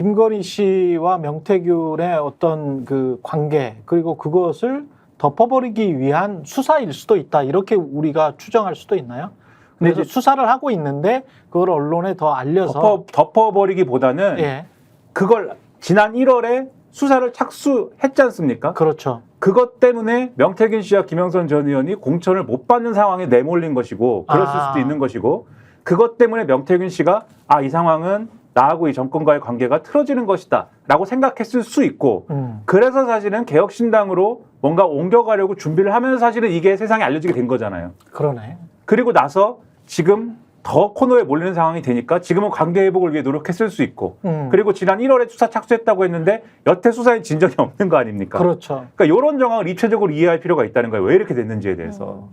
김건희 씨와 명태균의 어떤 그 관계 그리고 그것을 덮어버리기 위한 수사일 수도 있다. 이렇게 우리가 추정할 수도 있나요? 근데 이제 수사를 하고 있는데 그걸 언론에 더 알려서 덮어버리기보다는 예. 그걸 지난 1월에 수사를 착수했지 않습니까? 그렇죠. 그것 때문에 명태균 씨와 김영선 전 의원이 공천을 못 받는 상황에 내몰린 것이고 그랬을 수도 있는 것이고 그것 때문에 명태균 씨가 이 상황은 나하고 이 정권과의 관계가 틀어지는 것이다 라고 생각했을 수 있고 그래서 사실은 개혁신당으로 뭔가 옮겨가려고 준비를 하면서 사실은 이게 세상에 알려지게 된 거잖아요. 그러네. 그리고 나서 지금 더 코너에 몰리는 상황이 되니까 지금은 관계 회복을 위해 노력했을 수 있고 그리고 지난 1월에 수사 착수했다고 했는데 여태 수사에 진전이 없는 거 아닙니까? 그렇죠. 그러니까 이런 정황을 입체적으로 이해할 필요가 있다는 거예요. 왜 이렇게 됐는지에 대해서.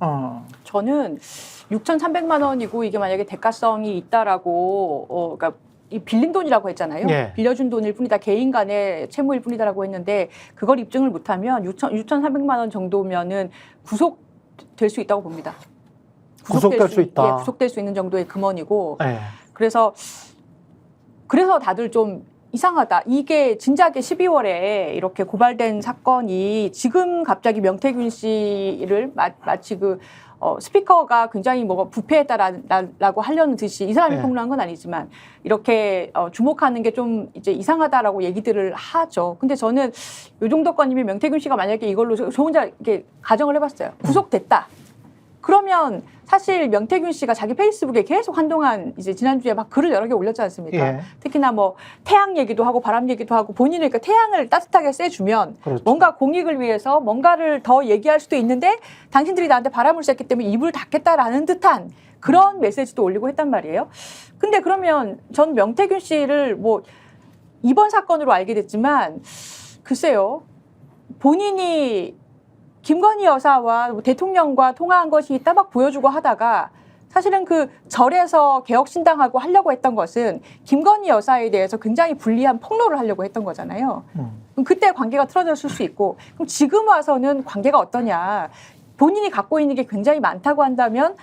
저는 6,300만 원이고 이게 만약에 대가성이 있다라고 그러니까 이 빌린 돈이라고 했잖아요. 예. 빌려준 돈일 뿐이다. 개인 간의 채무일 뿐이다라고 했는데 그걸 입증을 못하면 6,300만 원 정도면은 구속될 수 있다고 봅니다. 구속될 수 있다. 예, 구속될 수 있는 정도의 금원이고 예. 그래서 다들 좀 이상하다. 이게 진작에 12월에 이렇게 고발된 사건이 지금 갑자기 명태균 씨를 마치 스피커가 굉장히 부패했다라고 하려는 듯이 이 사람이 네. 폭로한 건 아니지만 이렇게 주목하는 게 좀 이제 이상하다라고 얘기들을 하죠. 근데 저는 요 정도 건이면 명태균 씨가 만약에 이걸로 저 혼자 이렇게 가정을 해봤어요. 구속됐다. 그러면 사실 명태균 씨가 자기 페이스북에 계속 한동안 이제 지난주에 막 글을 여러 개 올렸지 않습니까? 예. 특히나 태양 얘기도 하고 바람 얘기도 하고 본인은 그러니까 태양을 따뜻하게 쐬주면 그렇죠. 뭔가 공익을 위해서 뭔가를 더 얘기할 수도 있는데 당신들이 나한테 바람을 쐈기 때문에 입을 닫겠다라는 듯한 그런 메시지도 올리고 했단 말이에요. 근데 그러면 전 명태균 씨를 이번 사건으로 알게 됐지만 글쎄요. 본인이 김건희 여사와 대통령과 통화한 것이 있다 막 보여주고 하다가 사실은 그 절에서 개혁신당하고 하려고 했던 것은 김건희 여사에 대해서 굉장히 불리한 폭로를 하려고 했던 거잖아요. 그럼 그때 관계가 틀어졌을 수 있고 그럼 지금 와서는 관계가 어떠냐. 본인이 갖고 있는 게 굉장히 많다고 한다면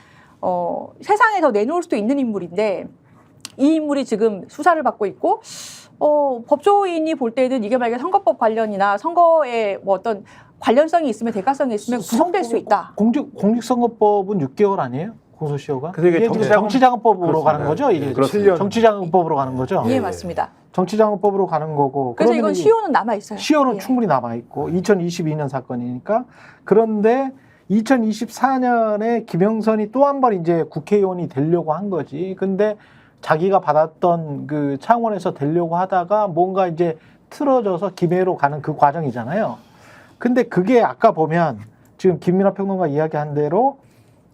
세상에 더 내놓을 수도 있는 인물인데 이 인물이 지금 수사를 받고 있고 법조인이 볼 때는 이게 만약에 선거법 관련이나 선거에 어떤 관련성이 있으면 대가성이 있으면 구속될 수 있다. 공직선거법은 6개월 아니에요? 공소시효가? 그래서 이게 정치자금법으로 가는 거죠? 이게 그렇습니다. 정치자금법으로 가는 거죠? 예, 맞습니다. 정치자금법으로 가는 거고. 그래서 이건 시효는 남아 있어요. 시효는 예. 충분히 남아 있고 2022년 사건이니까. 그런데 2024년에 김영선이 또 한 번 이제 국회의원이 되려고 한 거지. 근데 자기가 받았던 그 창원에서 되려고 하다가 뭔가 이제 틀어져서 김해로 가는 그 과정이잖아요. 근데 그게 아까 보면 지금 김민하 평론가 이야기한 대로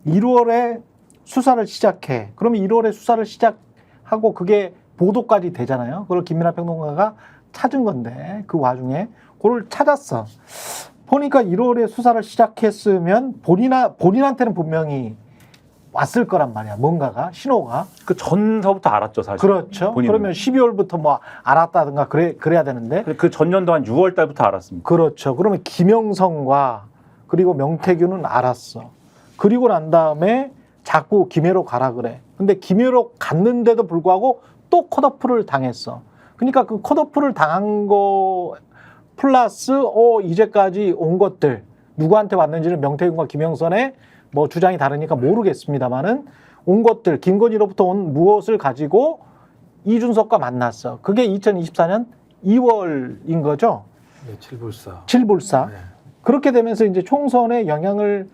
1월에 수사를 시작해. 그러면 1월에 수사를 시작하고 그게 보도까지 되잖아요. 그걸 김민하 평론가가 찾은 건데 그 와중에 그걸 찾았어. 보니까 1월에 수사를 시작했으면 본인한테는 분명히 왔을 거란 말이야. 뭔가가 신호가. 그 전서부터 알았죠, 사실. 그렇죠. 본인은. 그러면 12월부터 알았다든가 그래야 되는데. 그 전년도 한 6월 달부터 알았습니다. 그렇죠. 그러면 김영선과 그리고 명태균은 알았어. 그리고 난 다음에 자꾸 김해로 가라 그래. 근데 김해로 갔는데도 불구하고 또 컷오프를 당했어. 그러니까 그 컷오프를 당한 거 플러스 이제까지 온 것들 누구한테 왔는지는 명태균과 김영선의 주장이 다르니까 모르겠습니다만은 온 것들 김건희로부터 온 무엇을 가지고 이준석과 만났어. 그게 2024년 2월인 거죠. 네, 칠불사. 칠불사. 네. 그렇게 되면서 이제 총선에 영향을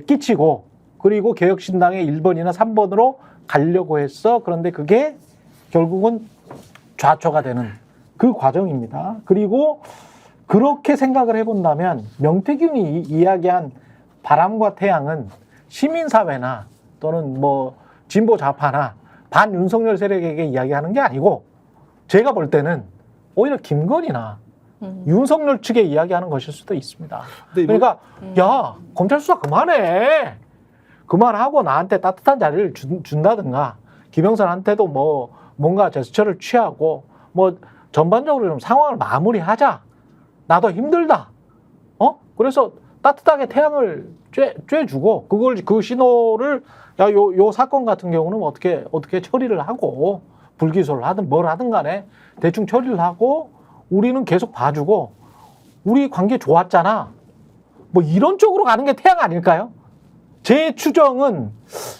끼치고 그리고 개혁신당의 1번이나 3번으로 가려고 했어. 그런데 그게 결국은 좌초가 되는 그 과정입니다. 그리고 그렇게 생각을 해본다면 명태균이 이야기한 바람과 태양은 시민사회나 또는 진보 좌파나 반윤석열 세력에게 이야기하는 게 아니고 제가 볼 때는 오히려 김건희나 윤석열 측에 이야기하는 것일 수도 있습니다. 그러니까 야 검찰 수사 그만해. 그만하고 나한테 따뜻한 자리를 준다든가 김영선한테도 뭔가 제스처를 취하고 전반적으로 좀 상황을 마무리하자. 나도 힘들다. 그래서 따뜻하게 태양을 쬐주고 그 신호를 요 사건 같은 경우는 어떻게 처리를 하고 불기소를 하든 뭘 하든 간에 대충 처리를 하고 우리는 계속 봐주고 우리 관계 좋았잖아. 뭐 이런 쪽으로 가는 게 태양 아닐까요? 제 추정은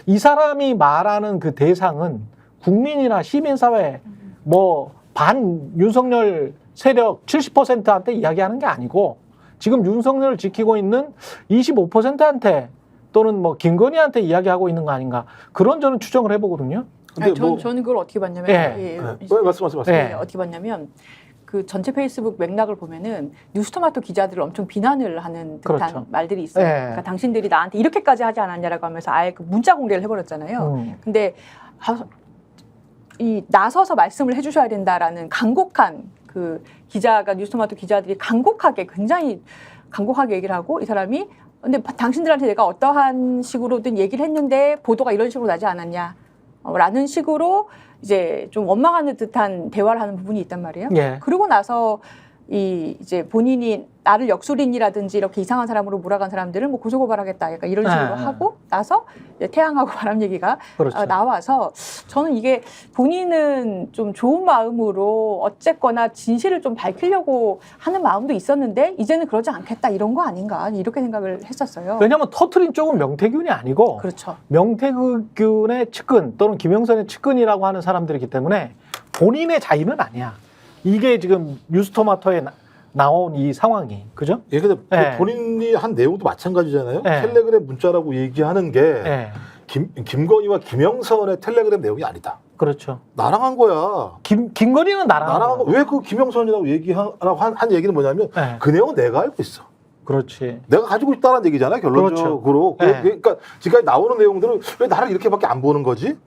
이 사람이 말하는 그 대상은 국민이나 시민사회 뭐 반 윤석열 세력 70%한테 이야기하는 게 아니고 지금 윤석열을 지키고 있는 25%한테 또는 뭐 김건희한테 이야기하고 있는 거 아닌가 그런 저는 추정을 해보거든요. 아니, 저는 그걸 어떻게 봤냐면 말씀하세요. 네, 어떻게 봤냐면 그 전체 페이스북 맥락을 보면은 뉴스토마토 기자들을 엄청 비난을 하는 듯한 그렇죠. 말들이 있어요. 네. 그러니까 당신들이 나한테 이렇게까지 하지 않았냐라고 하면서 아예 그 문자 공개를 해버렸잖아요. 근데 이 나서서 말씀을 해주셔야 된다라는 간곡한 그 기자가 뉴스토마토 기자들이 굉장히 간곡하게 얘기를 하고 이 사람이 근데 당신들한테 내가 어떠한 식으로든 얘기를 했는데 보도가 이런 식으로 나지 않았냐 라는 식으로 이제 좀 원망하는 듯한 대화를 하는 부분이 있단 말이에요. 예. 그러고 나서 이제 본인이 나를 역술인이라든지 이렇게 이상한 사람으로 몰아간 사람들을 뭐 고소고발하겠다 약간 이런 식으로 하고 나서 이제 태양하고 바람 얘기가 그렇죠. 나와서 저는 이게 본인은 좀 좋은 마음으로 어쨌거나 진실을 좀 밝히려고 하는 마음도 있었는데 이제는 그러지 않겠다 이런 거 아닌가 이렇게 생각을 했었어요. 왜냐하면 터트린 쪽은 명태균이 아니고 그렇죠. 명태균의 측근 또는 김영선의 측근이라고 하는 사람들이기 때문에 본인의 자의는 아니야. 이게 지금 뉴스토마토에 나온 이 상황이 그죠? 예, 근데 네. 본인이 한 내용도 마찬가지잖아요. 네. 텔레그램 문자라고 얘기하는 게 예. 김건희와 김영선의 텔레그램 내용이 아니다. 그렇죠. 나랑 한 거야. 김건희는 나랑 나랑 한 거. 왜 그 김영선이라고 얘기하라고 한 얘기는 뭐냐면 네. 그 내용은 내가 알고 있어. 그렇지. 내가 가지고 있다는 얘기잖아요. 결론적으로. 그렇죠. 네. 그러니까 지금까지 나오는 내용들은 왜 나를 이렇게밖에 안 보는 거지?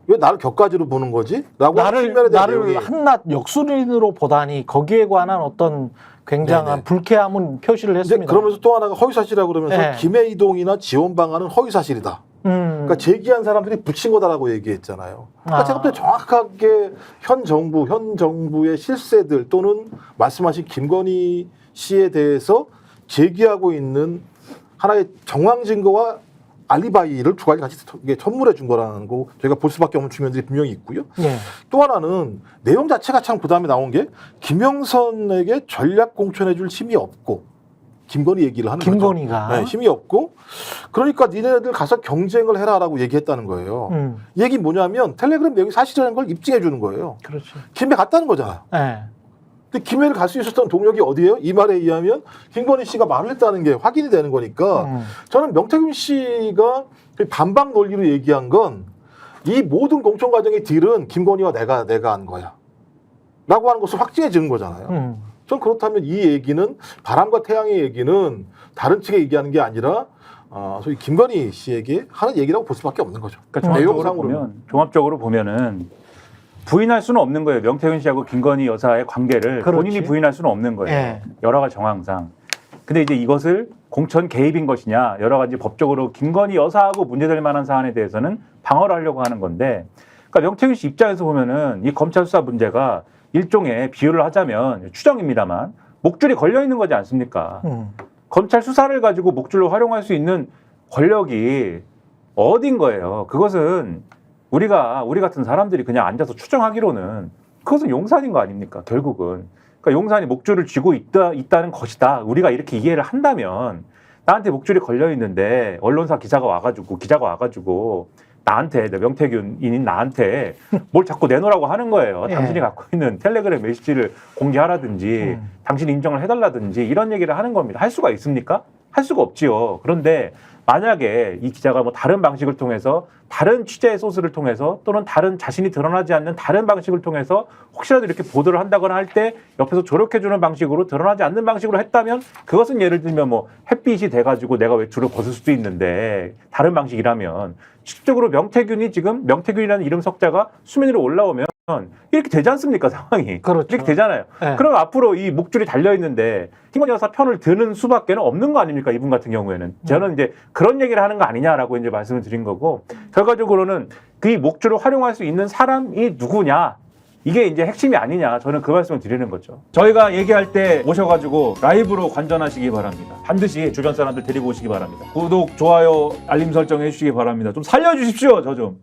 왜 나를 격가지로 보는 거지? 라고 하는 측면에 대한 나를 내용이 한낱 역술인으로 보다니 거기에 관한 어떤 굉장한 네네. 불쾌함은 표시를 이제 했습니다. 그러면서 또 하나가 허위사실이라고 그러면서 네. 김해이동이나 지원 방안은 허위사실이다. 그러니까 제기한 사람들이 붙인 거다라고 얘기했잖아요. 그러니까 제가 볼 때 정확하게 현 정부의 실세들 또는 말씀하신 김건희 씨에 대해서 제기하고 있는 하나의 정황 증거와 알리바이를 두 가지 같이 선물해 준 거라는 거 저희가 볼 수밖에 없는 측면들이 분명히 있고요. 예. 또 하나는 내용 자체가 참 그다음에 나온 게 김영선에게 전략 공천해 줄 힘이 없고 김건희 얘기를 하는 김건희가 거죠. 네, 힘이 없고 그러니까 니네들 가서 경쟁을 해라라고 얘기했다는 거예요. 얘기 뭐냐면 텔레그램 내용이 사실이라는 걸 입증해 주는 거예요. 그렇죠. 김해 갔다는 거잖아요. 예. 근데 김해를 갈 수 있었던 동력이 어디예요? 이 말에 의하면 김건희 씨가 말을 했다는 게 확인이 되는 거니까 저는 명태균 씨가 반박 논리로 얘기한 건 이 모든 공천 과정의 딜은 김건희와 내가 한 거야 라고 하는 것을 확증해 주는 거잖아요. 전 그렇다면 이 얘기는 바람과 태양의 얘기는 다른 측에 얘기하는 게 아니라 소위 김건희 씨에게 하는 얘기라고 볼 수밖에 없는 거죠. 그러니까 종합적으로 보면은 부인할 수는 없는 거예요. 명태균 씨하고 김건희 여사의 관계를 그렇지. 본인이 부인할 수는 없는 거예요. 예. 여러 가지 정황상. 근데 이제 이것을 공천 개입인 것이냐 여러 가지 법적으로 김건희 여사하고 문제될 만한 사안에 대해서는 방어를 하려고 하는 건데 그러니까 명태균 씨 입장에서 보면은 이 검찰 수사 문제가 일종의 비유를 하자면 추정입니다만 목줄이 걸려 있는 거지 않습니까? 검찰 수사를 가지고 목줄로 활용할 수 있는 권력이 어딘 거예요. 그것은 우리 같은 사람들이 그냥 앉아서 추정하기로는 그것은 용산인 거 아닙니까? 결국은. 그러니까 용산이 목줄을 쥐고 있다는 것이다. 우리가 이렇게 이해를 한다면 나한테 목줄이 걸려 있는데 언론사 기자가 와가지고 나한테 명태균인 나한테 뭘 자꾸 내놓으라고 하는 거예요. 예. 당신이 갖고 있는 텔레그램 메시지를 공개하라든지 당신이 인정을 해달라든지 이런 얘기를 하는 겁니다. 할 수가 있습니까? 할 수가 없지요. 그런데 만약에 이 기자가 뭐 다른 방식을 통해서 다른 취재의 소스를 통해서 또는 다른 자신이 드러나지 않는 다른 방식을 통해서 혹시라도 이렇게 보도를 한다거나 할 때 옆에서 조력해주는 방식으로 드러나지 않는 방식으로 했다면 그것은 예를 들면 뭐 햇빛이 돼가지고 내가 외출을 벗을 수도 있는데 다른 방식이라면 실질적으로 명태균이라는 이름 석자가 수면 위로 올라오면 이렇게 되지 않습니까 상황이. 그렇죠. 이렇게 되잖아요. 네. 그럼 앞으로 이 목줄이 달려있는데 김건희 여사 편을 드는 수밖에 없는 거 아닙니까 이분 같은 경우에는. 저는 이제 그런 얘기를 하는 거 아니냐라고 이제 말씀을 드린 거고 결과적으로는 그 목줄을 활용할 수 있는 사람이 누구냐 이게 이제 핵심이 아니냐 저는 그 말씀을 드리는 거죠. 저희가 얘기할 때 오셔가지고 라이브로 관전하시기 바랍니다. 반드시 주변 사람들 데리고 오시기 바랍니다. 구독, 좋아요, 알림 설정 해주시기 바랍니다. 좀 살려주십시오 저 좀.